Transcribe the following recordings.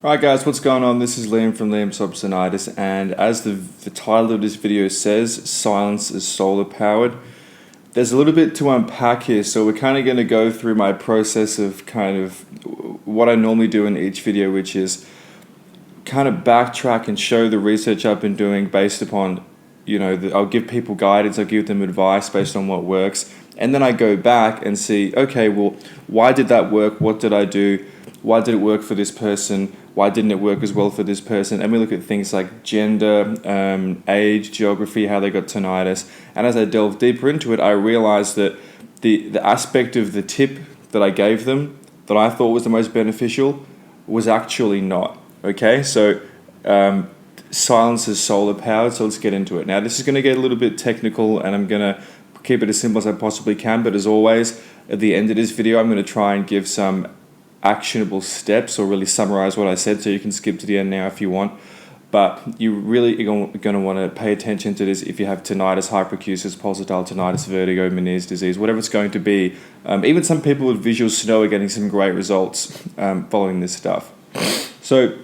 Alright guys, what's going on? This is Liam from Liam's Tinnitus, and as the title of this video says, silence is solar powered. There's a little bit to unpack here, so we're kind of going to go through my process of kind of what I normally do in each video, which is kind of backtrack and show the research I've been doing based upon, I'll give people guidance, I'll give them advice based on what works, and then I go back and see, okay, well, why did that work? What did I do? Why did it work for this person? Why didn't it work as well for this person? And we look at things like gender, age, geography, how they got tinnitus. And as I delve deeper into it, I realized that the aspect of the tip that I gave them that I thought was the most beneficial was actually not. Okay, so silence is solar powered, so let's get into it. Now, this is going to get a little bit technical, and I'm going to keep it as simple as I possibly can. But as always, at the end of this video, I'm going to try and give some actionable steps or really summarize what I said, so you can skip to the end now if you want. But you really are going to want to pay attention to this if you have tinnitus, hyperacusis, pulsatile tinnitus, vertigo, Meniere's disease, whatever it's going to be. Even some people with visual snow are getting some great results following this stuff. So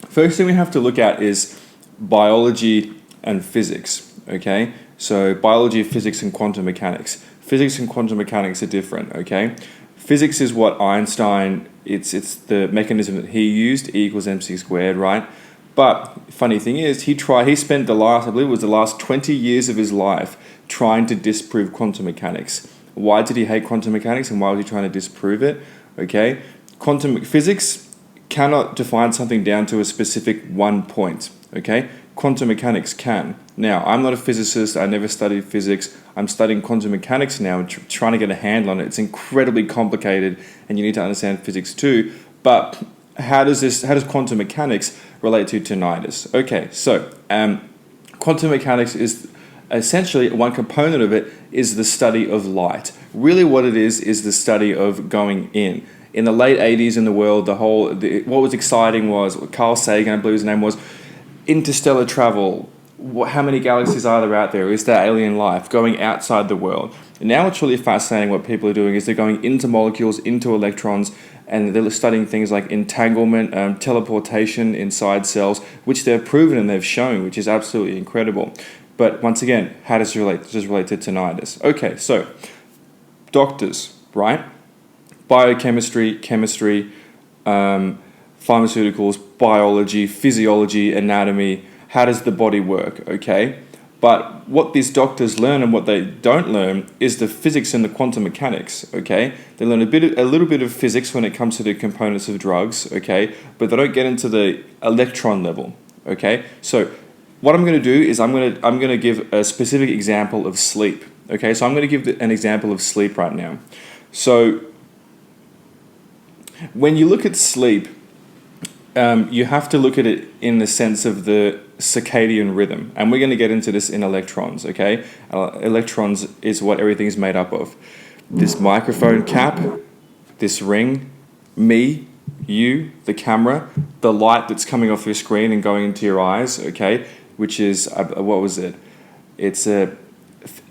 first thing we have to look at is biology and physics. Okay, so biology, physics, and quantum mechanics. Physics and quantum mechanics are different. Okay. Physics is what Einstein, it's the mechanism that he used, E equals mc squared, right? But funny thing is, he spent I believe it was the last 20 years of his life trying to disprove quantum mechanics. Why did he hate quantum mechanics, and why was he trying to disprove it? Okay, quantum physics cannot define something down to a specific one point, okay? Quantum mechanics can. Now, I'm not a physicist, I never studied physics. I'm studying quantum mechanics now and trying to get a handle on it. It's incredibly complicated, and you need to understand physics too. But how does quantum mechanics relate to tinnitus? Okay, so quantum mechanics is essentially, one component of it is the study of light. Really what it is the study of going in. In the late 80s in the world, what was exciting was, Carl Sagan, I believe his name was, interstellar travel. How many galaxies are there out there? Is there alien life? Going outside the world. And now it's really fascinating what people are doing is they're going into molecules, into electrons, and they're studying things like entanglement, teleportation inside cells, which they've proven and they've shown, which is absolutely incredible. But once again, how does it relate? Does it relate to tinnitus? Okay, so doctors, right? Biochemistry, chemistry, pharmaceuticals, biology, physiology, anatomy. How does the body work? Okay, but what these doctors learn and what they don't learn is the physics and the quantum mechanics. Okay, they learn a little bit of physics when it comes to the components of drugs. Okay, but they don't get into the electron level. Okay, so what I'm going to do is I'm going to give a specific example of sleep. Okay, so I'm going to give an example of sleep right now. So when you look at sleep, you have to look at it in the sense of the circadian rhythm. And we're going to get into this in electrons, okay? Electrons is what everything is made up of. This microphone cap, this ring, me, you, the camera, the light that's coming off your screen and going into your eyes, okay? Which is, what was it? It's a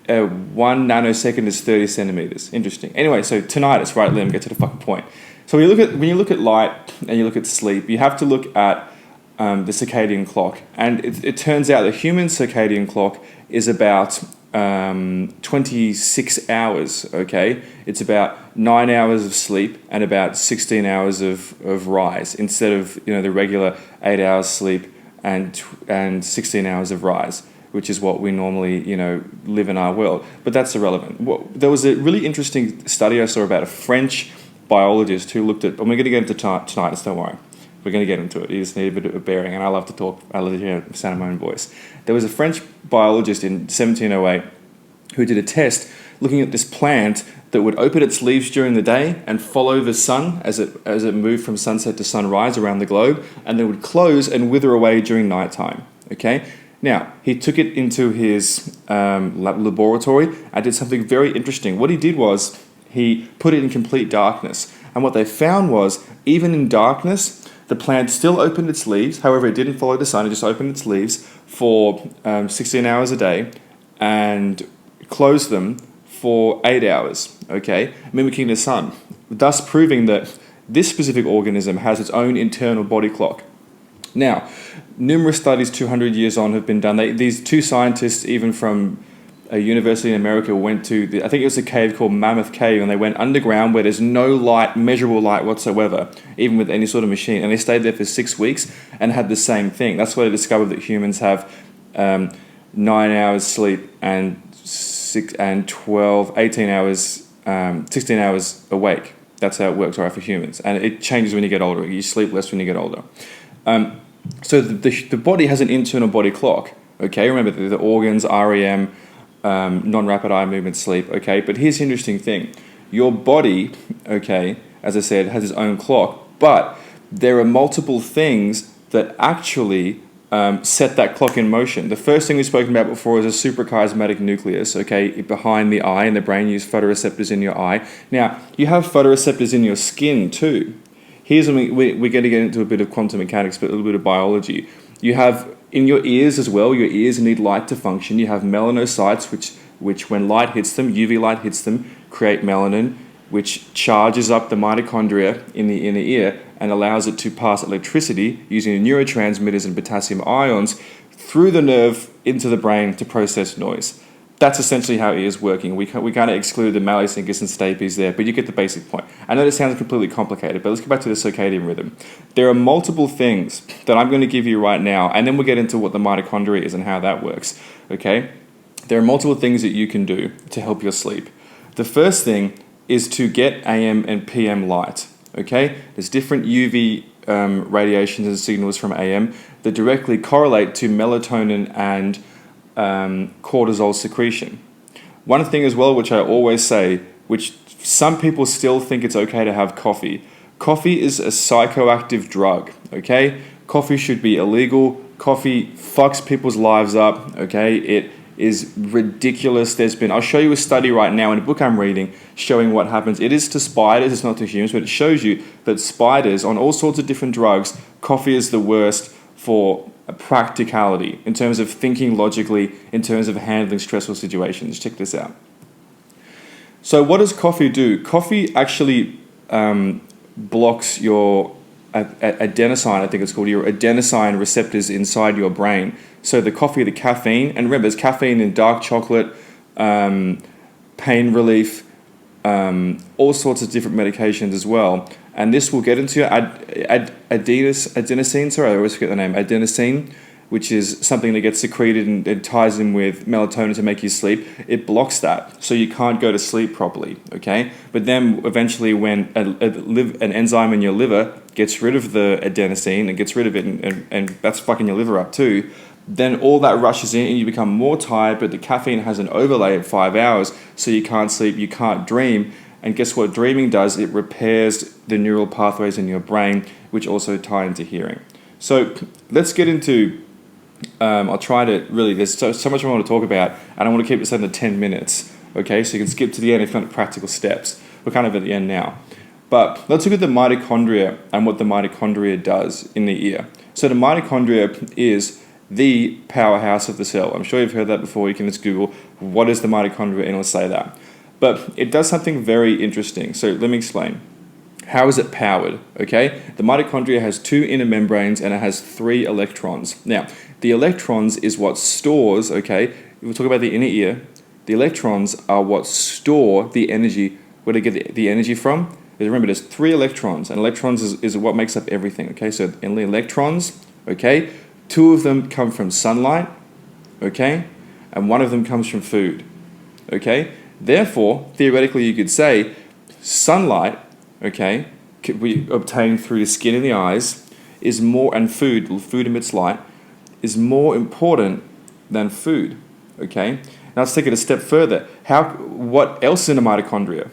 1 nanosecond is 30 centimeters. Interesting. Anyway, so tinnitus, right? Let me get to the fucking point. So when you look at light and you look at sleep, you have to look at the circadian clock. And it turns out the human circadian clock is about 26 hours, okay? It's about 9 hours of sleep and about 16 hours of rise, instead of the regular 8 hours sleep and 16 hours of rise, which is what we normally live in our world. But that's irrelevant. There was a really interesting study I saw about a French biologist who looked at, and we're going to get into tinnitus, don't worry. We're going to get into it. You just need a bit of bearing, and I love to talk. I love to hear the sound of my own voice. There was a French biologist in 1708 who did a test looking at this plant that would open its leaves during the day and follow the sun as it moved from sunset to sunrise around the globe, and then would close and wither away during nighttime. Okay? Now, he took it into his laboratory and did something very interesting. What he did was he put it in complete darkness. And what they found was, even in darkness, the plant still opened its leaves. However, it didn't follow the sun. It just opened its leaves for 16 hours a day and closed them for 8 hours, okay, mimicking the sun, thus proving that This specific organism has its own internal body clock. Now, numerous studies 200 years on have been done. These two scientists, even from a university in America, went to, I think it was a cave called Mammoth Cave, and they went underground where there's no light, measurable light whatsoever, even with any sort of machine. And they stayed there for 6 weeks and had the same thing. That's why they discovered that humans have 9 hours sleep and 18 hours, 16 hours awake. That's how it works, right, for humans. And it changes when you get older. You sleep less when you get older. So the body has an internal body clock, okay? Remember, the organs, REM, non-rapid eye movement, sleep, okay? But here's the interesting thing. Your body, okay, as I said, has its own clock, but there are multiple things that actually set that clock in motion. The first thing we've spoken about before is a suprachiasmatic nucleus, okay, behind the eye, and the brain uses photoreceptors in your eye. Now, you have photoreceptors in your skin too. Here's when we're going to get into a bit of quantum mechanics, but a little bit of biology. You have in your ears as well, your ears need light to function. You have melanocytes, which when light hits them, UV light hits them, create melanin, which charges up the mitochondria in the inner ear and allows it to pass electricity using neurotransmitters and potassium ions through the nerve into the brain to process noise. That's essentially how ears working. We kind of exclude the malleus incus and stapes there, but you get the basic point. I know this sounds completely complicated, but let's get back to the circadian rhythm. There are multiple things that I'm going to give you right now, and then we'll get into what the mitochondria is and how that works, okay? There are multiple things that you can do to help your sleep. The first thing is to get AM and PM light, okay? There's different UV radiations and signals from AM that directly correlate to melatonin and cortisol secretion. One thing as well, which I always say, which some people still think it's okay to have coffee. Coffee is a psychoactive drug, okay? Coffee should be illegal. Coffee fucks people's lives up, okay? It is ridiculous. I'll show you a study right now in a book I'm reading showing what happens. It is to spiders, it's not to humans, but it shows you that spiders on all sorts of different drugs, coffee is the worst for practicality, in terms of thinking logically, in terms of handling stressful situations. Check this out. So what does coffee do? Coffee actually blocks your adenosine, I think it's called, your adenosine receptors inside your brain. So the coffee, the caffeine, and remember there's caffeine in dark chocolate, pain relief, all sorts of different medications as well. And this will get into your adenosine, sorry, I always forget the name, adenosine, which is something that gets secreted and it ties in with melatonin to make you sleep. It blocks that, so you can't go to sleep properly, okay? But then eventually when an enzyme in your liver gets rid of the adenosine and gets rid of it, and that's fucking your liver up too, then all that rushes in and you become more tired, but the caffeine has an overlay of 5 hours, so you can't sleep, you can't dream. And guess what dreaming does? It repairs the neural pathways in your brain, which also tie into hearing. So let's get into, I'll try to really, there's so much I want to talk about, and I want to keep this under 10 minutes, okay? So you can skip to the end if you want practical steps. We're kind of at the end now. But let's look at the mitochondria and what the mitochondria does in the ear. So the mitochondria is the powerhouse of the cell. I'm sure you've heard that before. You can just Google, what is the mitochondria, and it'll say that. But it does something very interesting. So let me explain. How is it powered? Okay, the mitochondria has 2 inner membranes and it has 3 electrons. Now, the electrons is what stores, okay, we'll talk about the inner ear. The electrons are what store the energy. Where do they get the energy from? Remember, there's 3 electrons, and electrons is what makes up everything, okay? So in the electrons, okay, 2 of them come from sunlight, okay, and 1 of them comes from food, okay? Therefore, theoretically, you could say sunlight, okay, we obtain through the skin and the eyes, is more, and food emits light, is more important than food, okay? Now let's take it a step further. What else is in a mitochondria?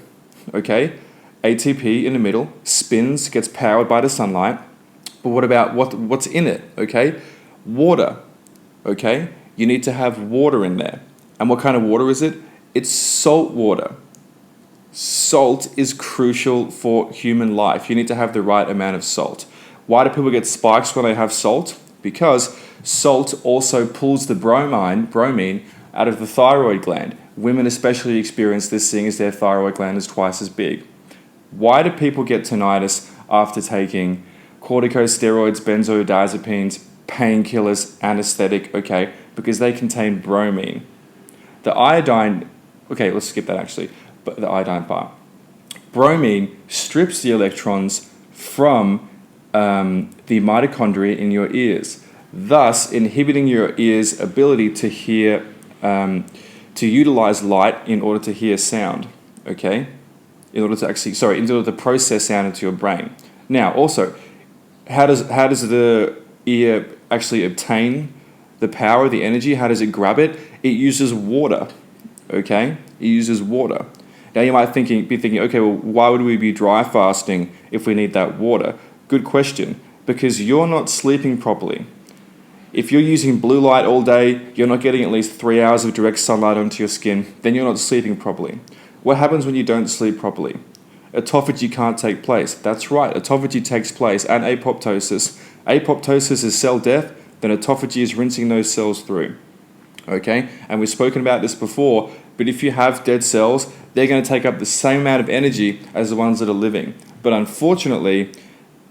Okay, ATP in the middle, spins, gets powered by the sunlight, but what about what's in it, okay? Water, okay? You need to have water in there. And what kind of water is it? It's salt water. Salt is crucial for human life. You need to have the right amount of salt. Why do people get spikes when they have salt? Because salt also pulls the bromine out of the thyroid gland. Women especially experience this, seeing as their thyroid gland is twice as big. Why do people get tinnitus? after taking corticosteroids, benzodiazepines, painkillers, anesthetic, okay, because they contain bromine. The iodine, okay, let's skip that actually, but the iodine part. Bromine strips the electrons from the mitochondria in your ears, thus inhibiting your ears' ability to hear, to utilize light in order to hear sound, okay? In order to process sound into your brain. Now, also, how does the ear actually obtain the power, the energy? How does it grab it? It uses water, okay? It uses water. Now you might be thinking, okay, well, why would we be dry fasting if we need that water? Good question, because you're not sleeping properly. If you're using blue light all day, you're not getting at least 3 hours of direct sunlight onto your skin, then you're not sleeping properly. What happens when you don't sleep properly? Autophagy can't take place. That's right, autophagy takes place, and apoptosis. Apoptosis is cell death, then autophagy is rinsing those cells through. Okay, and we've spoken about this before, but if you have dead cells, they're going to take up the same amount of energy as the ones that are living. But unfortunately,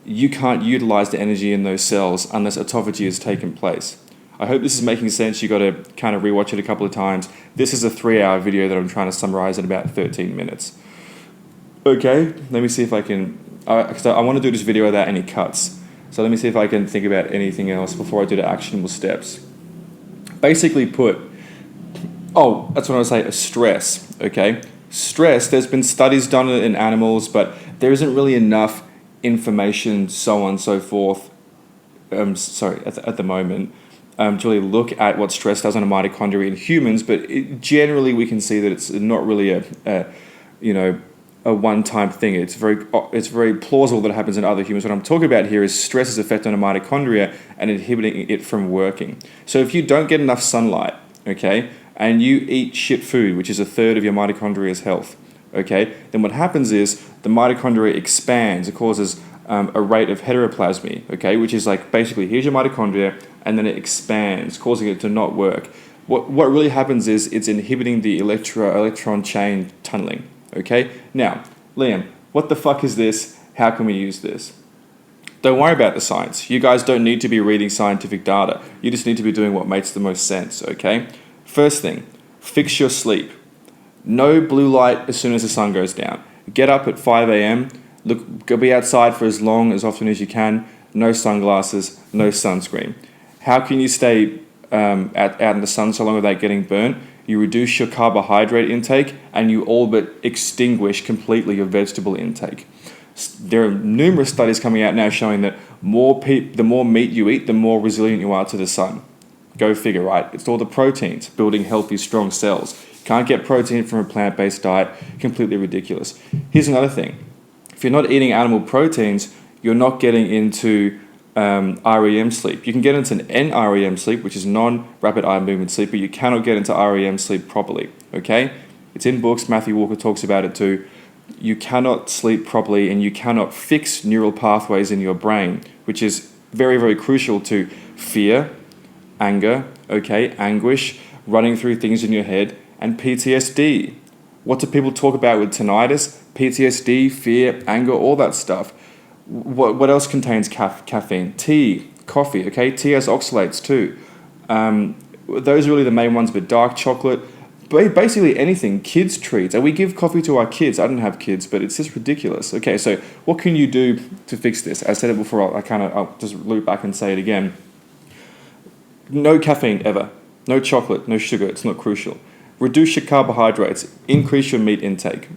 you can't utilize the energy in those cells unless autophagy has taken place. I hope this is making sense. You got to kind of rewatch it a couple of times. This is a 3-hour video that I'm trying to summarize in about 13 minutes. Okay, let me see if I can, because I want to do this video without any cuts. So let me see if I can think about anything else before I do the actionable steps. Basically put, that's what I was saying, stress, okay? Stress, there's been studies done in animals, but there isn't really enough information, so on and so forth, at the moment, to really look at what stress does on a mitochondria in humans, but generally we can see that it's not really a one-time thing. It's very plausible that it happens in other humans. What I'm talking about here is stress's effect on a mitochondria and inhibiting it from working. So if you don't get enough sunlight, okay, and you eat shit food, which is a third of your mitochondria's health, okay, then what happens is the mitochondria expands. It causes a rate of heteroplasmy, okay, which is like basically here's your mitochondria and then it expands, causing it to not work. What really happens is it's inhibiting the electron chain tunneling. Okay, now, Liam, what the fuck is this? How can we use this? Don't worry about the science. You guys don't need to be reading scientific data. You just need to be doing what makes the most sense, okay? First thing, fix your sleep. No blue light as soon as the sun goes down. Get up at 5 a.m., go be outside for as often as you can. No sunglasses, no sunscreen. How can you stay out in the sun so long without getting burnt? You reduce your carbohydrate intake, and you all but extinguish completely your vegetable intake. There are numerous studies coming out now showing that the more meat you eat, the more resilient you are to the sun. Go figure, right? It's all the proteins, building healthy, strong cells. Can't get protein from a plant-based diet, completely ridiculous. Here's another thing. If you're not eating animal proteins, you're not getting into REM sleep. You can get into an NREM sleep, which is non-rapid eye movement sleep, but you cannot get into REM sleep properly, okay? It's in books. Matthew Walker talks about it too. You cannot sleep properly and you cannot fix neural pathways in your brain, which is very, very crucial to fear, anger, okay, anguish, running through things in your head, and PTSD. What do people talk about with tinnitus? PTSD, fear, anger, all that stuff. What else contains caffeine? Tea, coffee, okay? Tea has oxalates too. Those are really the main ones, but dark chocolate, basically anything. Kids' treats. And we give coffee to our kids. I don't have kids, but it's just ridiculous. Okay, so what can you do to fix this? I said it before, I'll just loop back and say it again. No caffeine ever. No chocolate, no sugar, it's not crucial. Reduce your carbohydrates, increase your meat intake.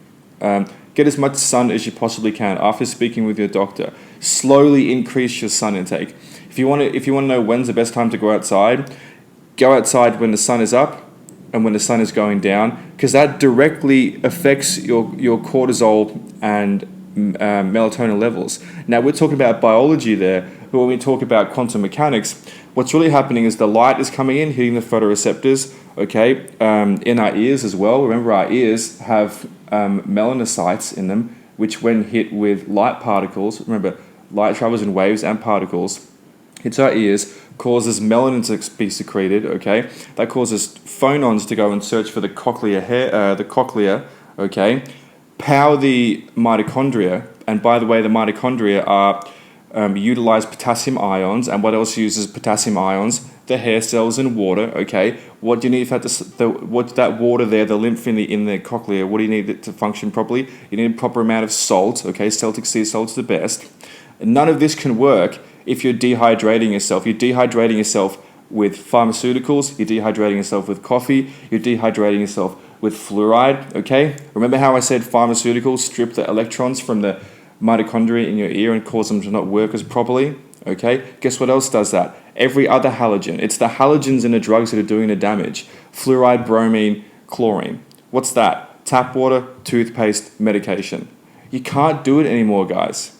Get as much sun as you possibly can after speaking with your doctor. Slowly increase your sun intake. If you want to know when's the best time to go outside when the sun is up and when the sun is going down, because that directly affects your cortisol and melatonin levels. Now we're talking about biology there, but when we talk about quantum mechanics, what's really happening is the light is coming in, hitting the photoreceptors, okay, in our ears as well. Remember, our ears have melanocytes in them, which when hit with light particles, remember, light travels in waves and particles, hits our ears, causes melanin to be secreted, okay? That causes phonons to go and search for the cochlea, okay? Power the mitochondria, And by the way, the mitochondria are utilize potassium ions. And what else uses potassium ions? The hair cells and water. Okay, what do you need for that water there, the lymph in the cochlea? What do you need it to function properly? You need a proper amount of salt. Okay, Celtic sea salt's the best. None of this can work if you're dehydrating yourself. You're dehydrating yourself with pharmaceuticals. You're dehydrating yourself with coffee. You're dehydrating yourself with fluoride. Okay, remember how I said pharmaceuticals strip the electrons from the mitochondria in your ear and cause them to not work as properly? Okay, guess what else does that? Every other halogen. It's the halogens in the drugs that are doing the damage. Fluoride, bromine, chlorine. What's that? Tap water, toothpaste, medication. You can't do it anymore, guys.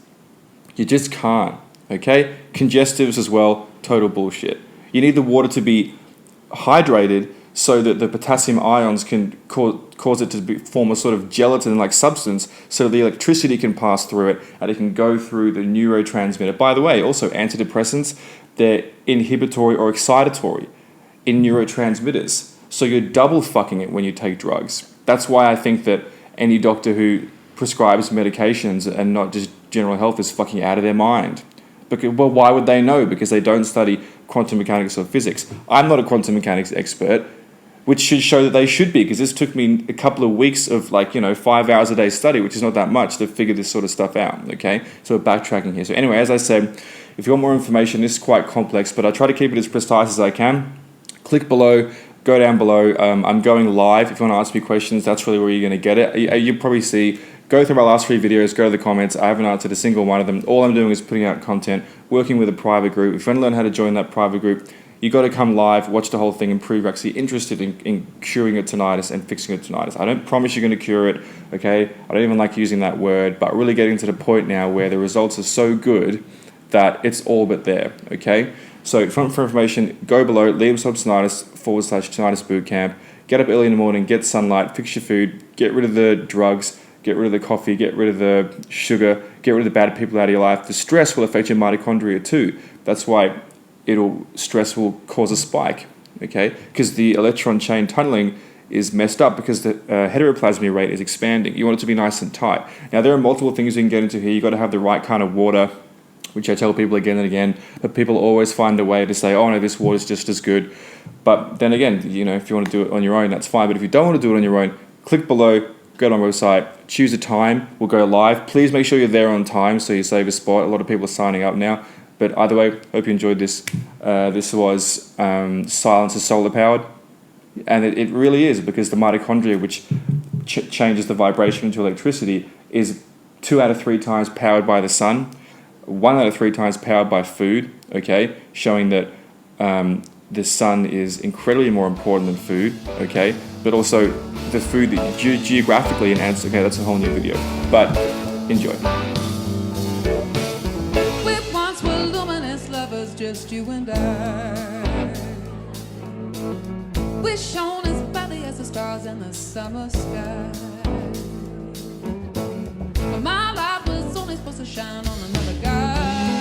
You just can't. Okay? Congestives as well, total bullshit. You need the water to be hydrated so that the potassium ions can cause it to form a sort of gelatin-like substance so the electricity can pass through it and it can go through the neurotransmitter. By the way, also antidepressants, they're inhibitory or excitatory in neurotransmitters. So you're double fucking it when you take drugs. That's why I think that any doctor who prescribes medications and not just general health is fucking out of their mind. Well, why would they know? Because they don't study quantum mechanics or physics. I'm not a quantum mechanics expert, which should show that they should be, because this took me a couple of weeks of 5 hours a day study, which is not that much to figure this sort of stuff out, okay? So we're backtracking here. So anyway, as I said, if you want more information, this is quite complex, but I try to keep it as precise as I can. Click below, go down below. I'm going live. If you want to ask me questions, that's really where you're going to get it. You probably see, go through my last 3 videos, go to the comments. I haven't answered a single one of them. All I'm doing is putting out content, working with a private group. If you want to learn how to join that private group, you got to come live, watch the whole thing, and prove you're actually interested in curing your tinnitus and fixing your tinnitus. I don't promise you're going to cure it, okay? I don't even like using that word, but really getting to the point now where the results are so good that it's all but there, okay? So for information, go below, /tinnitus bootcamp. Get up early in the morning, get sunlight, fix your food, get rid of the drugs, get rid of the coffee, get rid of the sugar, get rid of the bad people out of your life. The stress will affect your mitochondria too. That's why stress will cause a spike, okay? Because the electron chain tunneling is messed up because the heteroplasmy rate is expanding. You want it to be nice and tight. Now, there are multiple things you can get into here. You've got to have the right kind of water, which I tell people again and again, but people always find a way to say, oh no, this water's just as good. But then again, if you want to do it on your own, that's fine. But if you don't want to do it on your own, click below, go to my website, choose a time, we'll go live. Please make sure you're there on time so you save a spot. A lot of people are signing up now. But either way, hope you enjoyed this. This was Silence is solar powered. And it really is, because the mitochondria, which changes the vibration into electricity, is 2 out of 3 times powered by the sun, 1 out of 3 times powered by food, okay? Showing that the sun is incredibly more important than food, okay? But also the food that geographically enhances, okay, that's a whole new video. But enjoy. Just you and I. We shone as brightly as the stars in the summer sky. But my light was only supposed to shine on another guy.